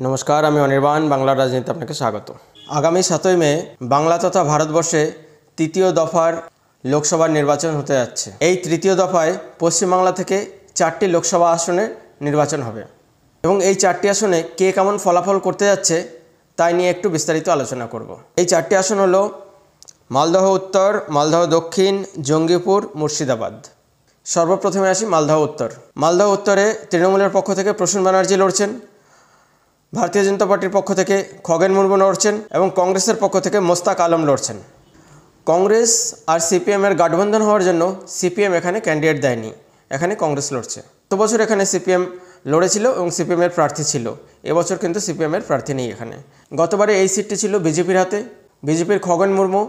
নমস্কার, আমি অনির্বাণ বাংলার রাজনীতিতে আপনাকে স্বাগত। আগামী 7ই মে বাংলা তথা ভারতবর্ষে তৃতীয় দফার লোকসভা নির্বাচন হতে যাচ্ছে। এই তৃতীয় দফায় পশ্চিমবাংলা থেকে 4টি লোকসভা আসনে নির্বাচন হবে এবং এই 4টি আসনে কে কেমন ফলাফল করতে যাচ্ছে তাই নিয়ে একটু বিস্তারিত আলোচনা করব। এই 4টি আসন হলো মালদহ উত্তর, মালদহ দক্ষিণ, জঙ্গিপুর, মুর্শিদাবাদ। সর্বপ্রথমে আসি মালদহ উত্তর। মালদহ উত্তরে তৃণমূলের পক্ষ থেকে প্রসূন ব্যানার্জি লড়ছেন, ভারতীয় জনতা পার্টির পক্ষ থেকে খগেন মুর্মু লড়ছেন এবং কংগ্রেসের পক্ষ থেকে মোস্তাক আলম লড়ছেন। কংগ্রেস আর সিপিএমের গাঠবন্ধন হওয়ার জন্য সিপিএম এখানে ক্যান্ডিডেট দেয়নি, এখানে কংগ্রেস লড়ছে। গত বছর এখানে সিপিএম লড়েছিল এবং সিপিএমের প্রার্থী ছিল, এবছর কিন্তু সিপিএমের প্রার্থী নেই এখানে। গতবারে এই সিটটি ছিল বিজেপির হাতে। বিজেপির খগেন মুর্মু,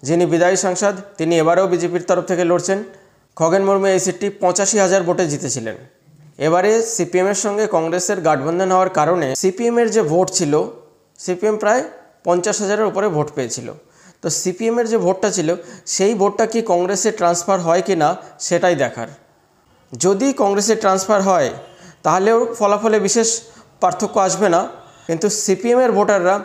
যিনি বিদায়ী সাংসদ, তিনি এবারেও বিজেপির তরফ থেকে লড়ছেন। খগেন মুর্মু এই সিটটি 85,000 ভোটে জিতেছিলেন। এবারে সিপিএমের সঙ্গে কংগ্রেসের গাঠবন্ধন হওয়ার কারণে সিপিএমের যে ভোট ছিল, সিপিএম প্রায় 50,000-এর উপরে ভোট পেয়েছিল। তো সিপিএমের যে ভোটটা ছিল সেই ভোটটা কি কংগ্রেসে ট্রান্সফার হয় কি না সেটাই দেখার। যদি কংগ্রেসে ট্রান্সফার হয় তাহলেও ফলাফলে বিশেষ পার্থক্য আসবে না, কিন্তু সিপিএমের ভোটাররা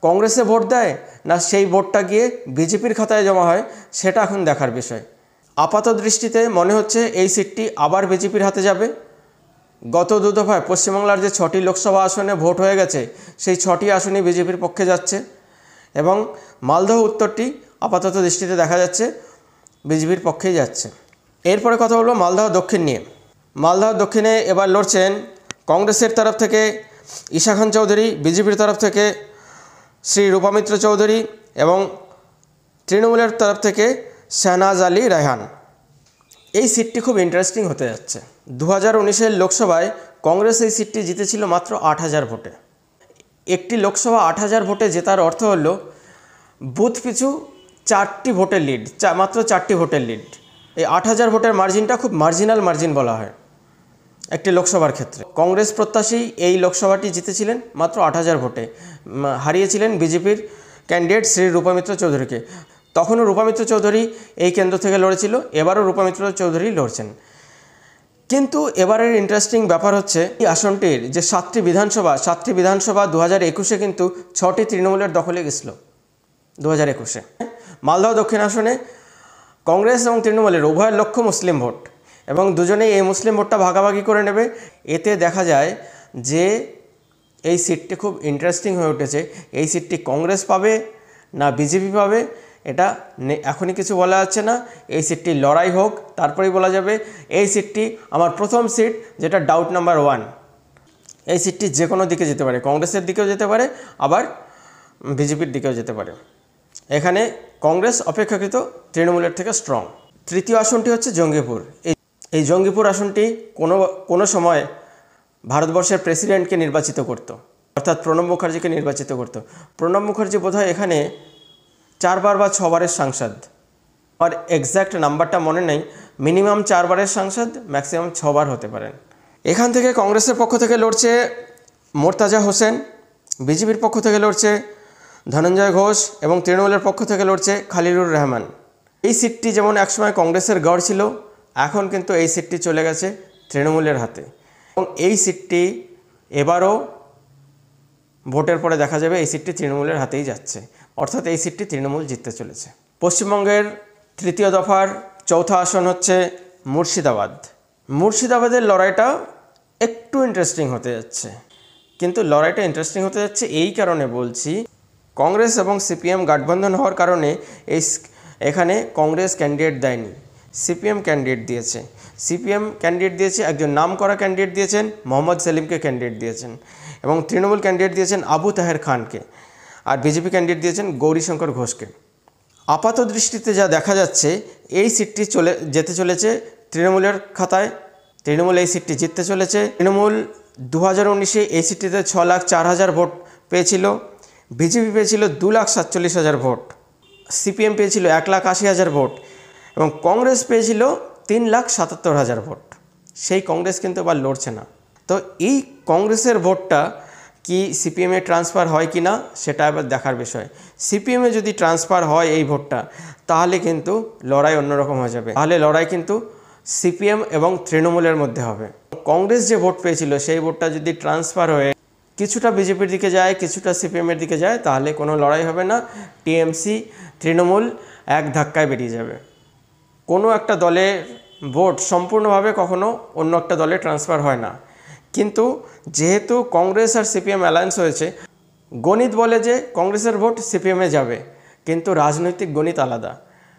কংগ্রেসে ভোট দেয় না সেই ভোটটা গিয়ে বিজেপির খাতায় জমা হয়, সেটা এখন দেখার বিষয়। আপাত দৃষ্টিতে মনে হচ্ছে এই সিটটি আবার বিজেপির হাতে যাবে। গত দু দফায় পশ্চিমবাংলার যে 6টি লোকসভা আসনে ভোট হয়ে গেছে সেই 6টি আসনই বিজেপির পক্ষে যাচ্ছে এবং মালদহ উত্তরটি আপাতত দৃষ্টিতে দেখা যাচ্ছে বিজেপির পক্ষেই যাচ্ছে। এরপরে কথা হলো মালদহ দক্ষিণ নিয়ে। মালদহ দক্ষিণে এবার লড়ছেন কংগ্রেসের তরফ থেকে ঈশা খান চৌধুরী, বিজেপির তরফ থেকে শ্রী রূপামিত্র চৌধুরী এবং তৃণমূলের তরফ থেকে শাহনাজ আলী রায়হান। এই সিটটি খুব ইন্টারেস্টিং হতে যাচ্ছে। 2019-এর লোকসভায় কংগ্রেস এই সিটটি জিতেছিল মাত্র 8,000 ভোটে। একটি লোকসভা 8,000 ভোটে জেতার অর্থ হলো বুথ পিছু 4টি ভোটের লিড, মাত্র 4টি ভোটের লিড। এই 8,000 ভোটের মার্জিনটা খুব মার্জিনাল মার্জিন বলা হয় একটি লোকসভার ক্ষেত্রে। কংগ্রেস প্রত্যাশী এই লোকসভাটি জিতেছিলেন মাত্র 8,000 ভোটে, হারিয়েছিলেন বিজেপির ক্যান্ডিডেট শ্রী রূপামিত্র চৌধুরীকে। তখনও রূপামিত্র চৌধুরী এই কেন্দ্র থেকে লড়েছিল, এবারও রূপামিত্র চৌধুরী লড়ছেন। কিন্তু এবারের ইন্টারেস্টিং ব্যাপার হচ্ছে এই আসনটির যে 7টি বিধানসভা 2021-এ কিন্তু 6টি তৃণমূলের দখলে গেছিল 2021-এ। মালদহ দক্ষিণ আসনে কংগ্রেস এবং তৃণমূলের উভয়ের লক্ষ্য মুসলিম ভোট এবং দুজনেই এই মুসলিম ভোটটা ভাগাভাগি করে নেবে। এতে দেখা যায় যে এই সিটটি খুব ইন্টারেস্টিং হয়ে উঠেছে। এই সিটটি কংগ্রেস পাবে না বিজেপি পাবে এটা এখনই কিছু বলা যাচ্ছে না। এই সিটটি লড়াই হোক তারপরেই বলা যাবে। এই সিটটি আমার প্রথম সিট, যেটা ডাউট নাম্বার 1। এই সিটটি যে কোনো দিকে যেতে পারে, কংগ্রেসের দিকেও যেতে পারে আবার বিজেপির দিকেও যেতে পারে। এখানে কংগ্রেস অপেক্ষাকৃত তৃণমূলের থেকে স্ট্রং। তৃতীয় আসনটি হচ্ছে জঙ্গিপুর। এই জঙ্গিপুর আসনটি কোনো সময় ভারতবর্ষের প্রেসিডেন্টকে নির্বাচিত করত, অর্থাৎ প্রণব মুখার্জিকে নির্বাচিত করত। প্রণব মুখার্জি বোধহয় এখানে 4 বার বা 6 বারের সাংসদ, আর এক্স্যাক্ট নাম্বারটা মনে নেই। মিনিমাম 4 বারের সাংসদ, ম্যাক্সিমাম 6 বার হতে পারেন। এখান থেকে কংগ্রেসের পক্ষ থেকে লড়ছে মোর্তাজা হোসেন, বিজেপির পক্ষ থেকে লড়ছে ধনঞ্জয় ঘোষ এবং তৃণমূলের পক্ষ থেকে লড়ছে খালিলুর রহমান। এই সিটটি যেমন একসময় কংগ্রেসের গড় ছিল, এখন কিন্তু এই সিটটি চলে গেছে তৃণমূলের হাতে এবং এই সিটটি এবারও ভোটের পরে দেখা যাবে এই সিটটি তৃণমূলের হাতেই যাচ্ছে, অর্থাৎ এই সিটটি তৃণমূল জিততে চলেছে। পশ্চিমবঙ্গের তৃতীয় দফার চৌথা আসন হচ্ছে মুর্শিদাবাদ। মুর্শিদাবাদের লড়াইটা একটু ইন্টারেস্টিং হতে যাচ্ছে, কিন্তু লড়াইটা ইন্টারেস্টিং হতে যাচ্ছে এই কারণে বলছি, কংগ্রেস এবং সিপিএম গাঠবন্ধন হওয়ার কারণে এখানে কংগ্রেস ক্যান্ডিডেট দেয়নি, সিপিএম ক্যান্ডিডেট দিয়েছে। সিপিএম ক্যান্ডিডেট দিয়েছে, একজন নামকরা ক্যান্ডিডেট দিয়েছেন, মোহাম্মদ সেলিমকে ক্যান্ডিডেট দিয়েছেন এবং তৃণমূল ক্যান্ডিডেট দিয়েছেন আবু তাহের খানকে, আর বিজেপি ক্যান্ডিডেট দিয়েছেন গৌরীশঙ্কর ঘোষকে। আপাত দৃষ্টিতে যা দেখা যাচ্ছে এই সিটটি যেতে চলেছে তৃণমূলের খাতায়। তৃণমূল এই সিটটি জিততে চলেছে। তৃণমূল 2019-এ এই সিটটিতে 6,04,000 ভোট পেয়েছিল, বিজেপি পেয়েছিল 2,47,000 ভোট, সিপিএম পেয়েছিল 1,80,000 ভোট এবং কংগ্রেস পেয়েছিল 3,77,000 ভোট। সেই কংগ্রেস কিন্তু এবার লড়ছে না। তো এই কংগ্রেসের ভোটটা কি সিপিএমে ট্রান্সফার হয় কি না সেটা এবার দেখার বিষয়। সিপিএমে যদি ট্রান্সফার হয় এই ভোটটা, তাহলে কিন্তু লড়াই অন্যরকম হয়ে যাবে। তাহলে লড়াই কিন্তু সিপিএম এবং তৃণমূলের মধ্যে হবে। কংগ্রেস যে ভোট পেয়েছিল সেই ভোটটা যদি ট্রান্সফার হয়ে কিছুটা বিজেপির দিকে যায়, কিছুটা সিপিএমের দিকে যায়, তাহলে কোনো লড়াই হবে না। টিএমসি, তৃণমূল এক ধাক্কায় বেরিয়ে যাবে। কোনো একটা দলের ভোট সম্পূর্ণভাবে কখনো অন্য একটা দলে ট্রান্সফার হয় না। কিন্তু যেহেতু কংগ্রেস আর সিপিএম অ্যালায়েন্স হয়েছে, গণিত বলে যে কংগ্রেসের ভোট সিপিএমে যাবে, কিন্তু রাজনৈতিক গণিত আলাদা।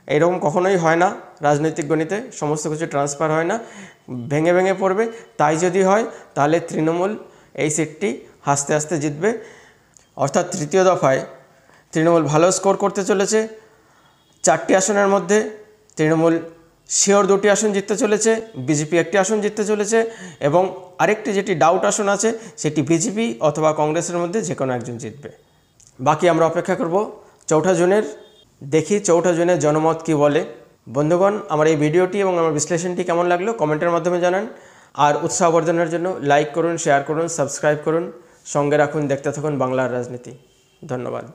এরকম কখনোই হয় না। রাজনৈতিক গণিতে সমস্ত কিছু ট্রান্সফার হয় না, ভেঙে ভেঙে পড়বে। তাই যদি হয় তাহলে তৃণমূল এই সিটটি আস্তে আস্তে জিতবে। অর্থাৎ তৃতীয় দফায় তৃণমূল ভালো স্কোর করতে চলেছে। 4টি আসনের মধ্যে তৃণমূল শিওর 2টি আসন জিততে চলেছে, বিজেপি 1টি আসন জিততে চলেছে, এবং আরেকটি যেটি ডাউট আসন আছে সেটি বিজেপি অথবা কংগ্রেসের মধ্যে যে কোনো একজন জিতবে। বাকি আমরা অপেক্ষা করব 4ঠা জুনের। দেখি 4ঠা জুনের জনমত কী বলে। বন্ধুগণ, আমার এই ভিডিওটি এবং আমার বিশ্লেষণটি কেমন লাগলো কমেন্টের মাধ্যমে জানান। আর উৎসাহবর্ধনের জন্য লাইক করুন, শেয়ার করুন, সাবস্ক্রাইব করুন, সঙ্গে রাখুন, দেখতে থাকুন বাংলার রাজনীতি। ধন্যবাদ।